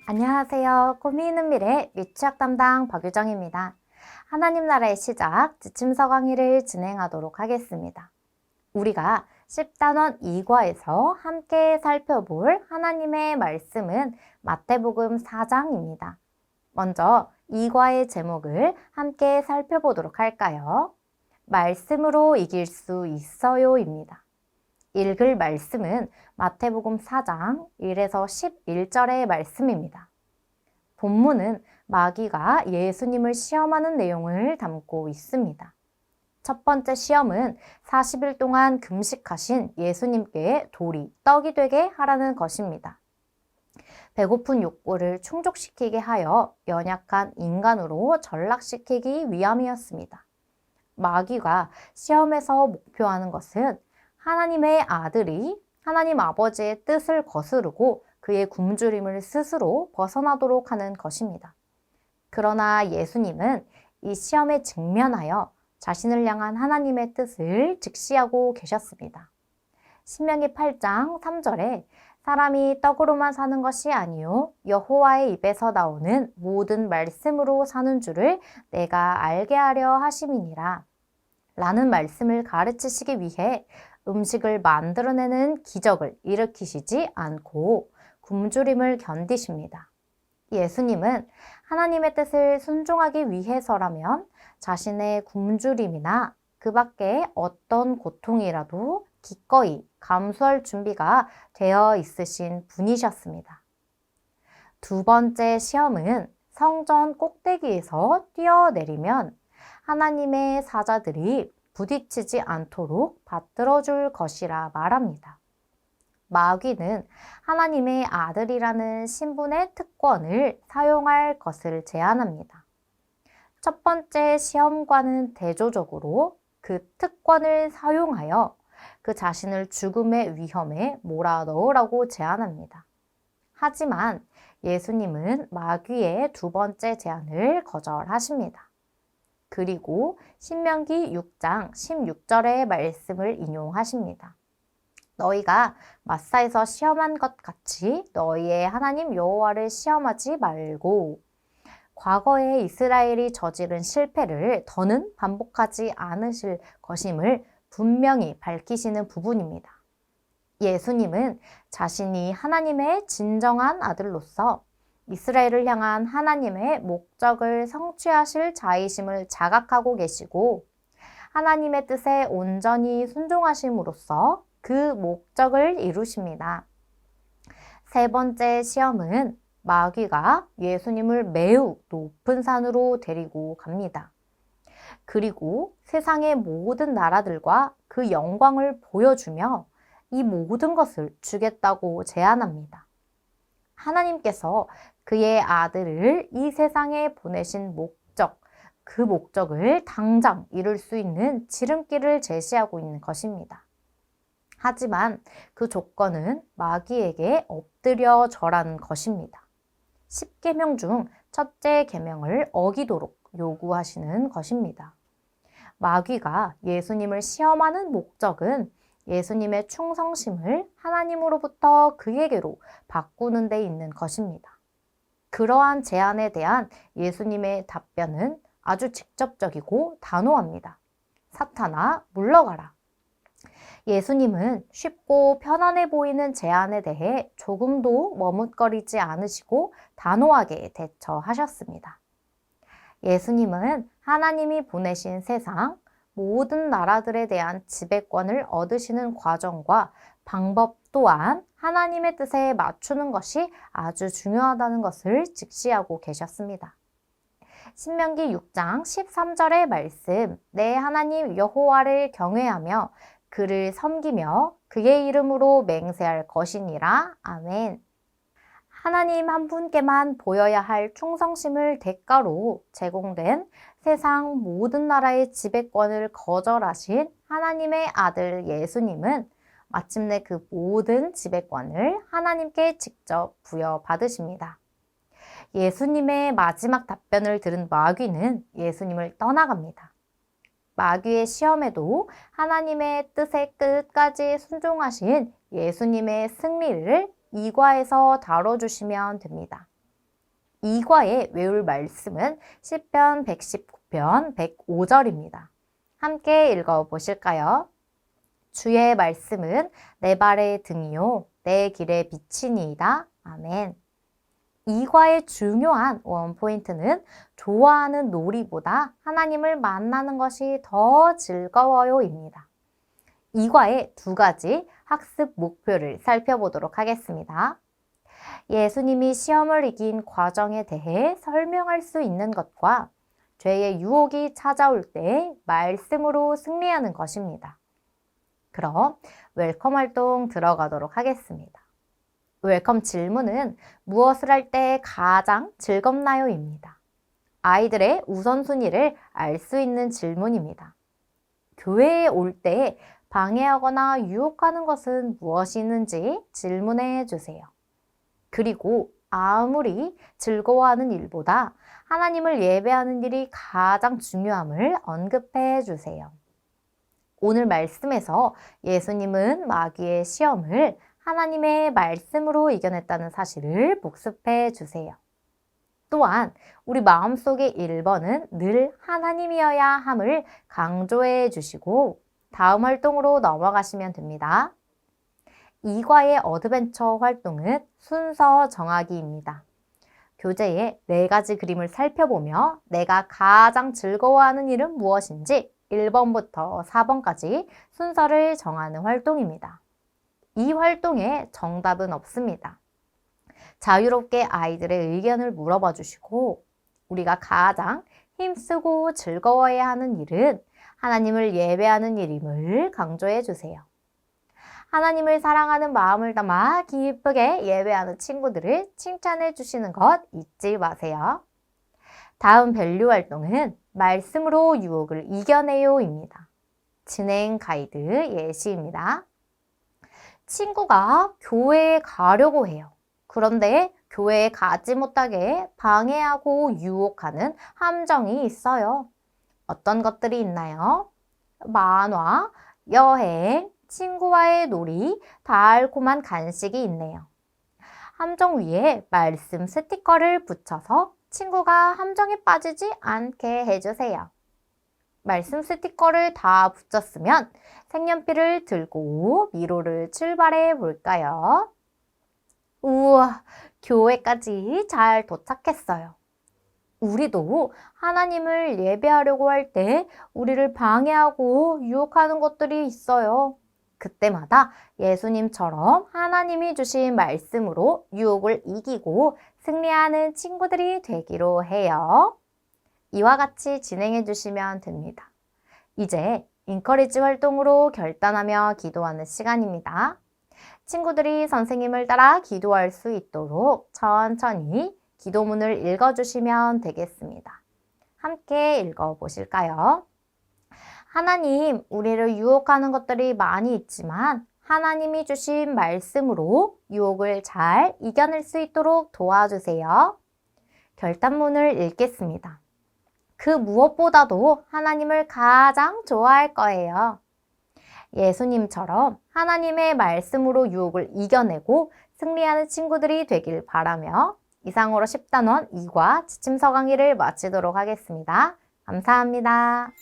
안녕하세요. 꿈이 있는 미래 유치학 담당 박유정입니다. 하나님 나라의 시작 지침서 강의를 진행하도록 하겠습니다. 우리가 10단원 2과에서 함께 살펴볼 하나님의 말씀은 마태복음 4장입니다. 먼저 2과의 제목을 함께 살펴보도록 할까요? 말씀으로 이길 수 있어요입니다. 읽을 말씀은 마태복음 4장 1에서 11절의 말씀입니다. 본문은 마귀가 예수님을 시험하는 내용을 담고 있습니다. 첫 번째 시험은 40일 동안 금식하신 예수님께 돌이 떡이 되게 하라는 것입니다. 배고픈 욕구를 충족시키게 하여 연약한 인간으로 전락시키기 위함이었습니다. 마귀가 시험에서 목표하는 것은 하나님의 아들이 하나님 아버지의 뜻을 거스르고 그의 굶주림을 스스로 벗어나도록 하는 것입니다. 그러나 예수님은 이 시험에 직면하여 자신을 향한 하나님의 뜻을 직시하고 계셨습니다. 신명기 8장 3절에 사람이 떡으로만 사는 것이 아니요 여호와의 입에서 나오는 모든 말씀으로 사는 줄을 내가 알게 하려 하심이니라 라는 말씀을 가르치시기 위해 음식을 만들어내는 기적을 일으키시지 않고 굶주림을 견디십니다. 예수님은 하나님의 뜻을 순종하기 위해서라면 자신의 굶주림이나 그 밖에 어떤 고통이라도 기꺼이 감수할 준비가 되어 있으신 분이셨습니다. 두 번째 시험은 성전 꼭대기에서 뛰어내리면 하나님의 사자들이 부딪히지 않도록 받들어줄 것이라 말합니다. 마귀는 하나님의 아들이라는 신분의 특권을 사용할 것을 제안합니다. 첫 번째 시험과는 대조적으로 그 특권을 사용하여 그 자신을 죽음의 위험에 몰아넣으라고 제안합니다. 하지만 예수님은 마귀의 두 번째 제안을 거절하십니다. 그리고 신명기 6장 16절의 말씀을 인용하십니다. 너희가 마사에서 시험한 것 같이 너희의 하나님 여호와를 시험하지 말고 과거에 이스라엘이 저지른 실패를 더는 반복하지 않으실 것임을 분명히 밝히시는 부분입니다. 예수님은 자신이 하나님의 진정한 아들로서 이스라엘을 향한 하나님의 목적을 성취하실 자이심을 자각하고 계시고 하나님의 뜻에 온전히 순종하심으로써 그 목적을 이루십니다. 세 번째 시험은 마귀가 예수님을 매우 높은 산으로 데리고 갑니다. 그리고 세상의 모든 나라들과 그 영광을 보여주며 이 모든 것을 주겠다고 제안합니다. 하나님께서 그의 아들을 이 세상에 보내신 목적, 그 목적을 당장 이룰 수 있는 지름길을 제시하고 있는 것입니다. 하지만 그 조건은 마귀에게 엎드려 절하는 것입니다. 10계명 중 첫째 계명을 어기도록 요구하시는 것입니다. 마귀가 예수님을 시험하는 목적은 예수님의 충성심을 하나님으로부터 그에게로 바꾸는 데 있는 것입니다. 그러한 제안에 대한 예수님의 답변은 아주 직접적이고 단호합니다. 사탄아, 물러가라. 예수님은 쉽고 편안해 보이는 제안에 대해 조금도 머뭇거리지 않으시고 단호하게 대처하셨습니다. 예수님은 하나님이 보내신 세상 모든 나라들에 대한 지배권을 얻으시는 과정과 방법 또한 하나님의 뜻에 맞추는 것이 아주 중요하다는 것을 직시하고 계셨습니다. 신명기 6장 13절의 말씀, 내 하나님 여호와를 경외하며 그를 섬기며 그의 이름으로 맹세할 것이니라. 아멘. 하나님 한 분께만 보여야 할 충성심을 대가로 제공된 세상 모든 나라의 지배권을 거절하신 하나님의 아들 예수님은 마침내 그 모든 지배권을 하나님께 직접 부여받으십니다. 예수님의 마지막 답변을 들은 마귀는 예수님을 떠나갑니다. 마귀의 시험에도 하나님의 뜻에 끝까지 순종하신 예수님의 승리를 2과에서 다뤄주시면 됩니다. 이과에 외울 말씀은 시편 119편 105절입니다. 함께 읽어보실까요? 주의 말씀은 내 발의 등이요 내 길의 빛이니이다. 아멘. 이과의 중요한 원포인트는 좋아하는 놀이보다 하나님을 만나는 것이 더 즐거워요입니다. 이과의 두 가지 학습 목표를 살펴보도록 하겠습니다. 예수님이 시험을 이긴 과정에 대해 설명할 수 있는 것과 죄의 유혹이 찾아올 때 말씀으로 승리하는 것입니다. 그럼 웰컴 활동 들어가도록 하겠습니다. 웰컴 질문은 무엇을 할 때 가장 즐겁나요? 입니다. 아이들의 우선순위를 알 수 있는 질문입니다. 교회에 올 때 방해하거나 유혹하는 것은 무엇이 있는지 질문해 주세요. 그리고 아무리 즐거워하는 일보다 하나님을 예배하는 일이 가장 중요함을 언급해 주세요. 오늘 말씀에서 예수님은 마귀의 시험을 하나님의 말씀으로 이겨냈다는 사실을 복습해 주세요. 또한 우리 마음속의 1번은 늘 하나님이어야 함을 강조해 주시고 다음 활동으로 넘어가시면 됩니다. 이과의 어드벤처 활동은 순서 정하기입니다. 교재의 4가지 그림을 살펴보며 내가 가장 즐거워하는 일은 무엇인지 1번부터 4번까지 순서를 정하는 활동입니다. 이 활동에 정답은 없습니다. 자유롭게 아이들의 의견을 물어봐 주시고 우리가 가장 힘쓰고 즐거워해야 하는 일은 하나님을 예배하는 일임을 강조해 주세요. 하나님을 사랑하는 마음을 담아 기쁘게 예배하는 친구들을 칭찬해 주시는 것 잊지 마세요. 다음 밸류 활동은 말씀으로 유혹을 이겨내요입니다. 진행 가이드 예시입니다. 친구가 교회에 가려고 해요. 그런데 교회에 가지 못하게 방해하고 유혹하는 함정이 있어요. 어떤 것들이 있나요? 만화, 여행, 친구와의 놀이, 달콤한 간식이 있네요. 함정 위에 말씀 스티커를 붙여서 친구가 함정에 빠지지 않게 해주세요. 말씀 스티커를 다 붙였으면 색연필을 들고 미로를 출발해 볼까요? 우와, 교회까지 잘 도착했어요. 우리도 하나님을 예배하려고 할 때 우리를 방해하고 유혹하는 것들이 있어요. 그때마다 예수님처럼 하나님이 주신 말씀으로 유혹을 이기고 승리하는 친구들이 되기로 해요. 이와 같이 진행해 주시면 됩니다. 이제 인커리지 활동으로 결단하며 기도하는 시간입니다. 친구들이 선생님을 따라 기도할 수 있도록 천천히 기도문을 읽어주시면 되겠습니다. 함께 읽어보실까요? 하나님, 우리를 유혹하는 것들이 많이 있지만 하나님이 주신 말씀으로 유혹을 잘 이겨낼 수 있도록 도와주세요. 결단문을 읽겠습니다. 그 무엇보다도 하나님을 가장 좋아할 거예요. 예수님처럼 하나님의 말씀으로 유혹을 이겨내고 승리하는 친구들이 되길 바라며 이상으로 10단원 2과 지침서 강의를 마치도록 하겠습니다. 감사합니다.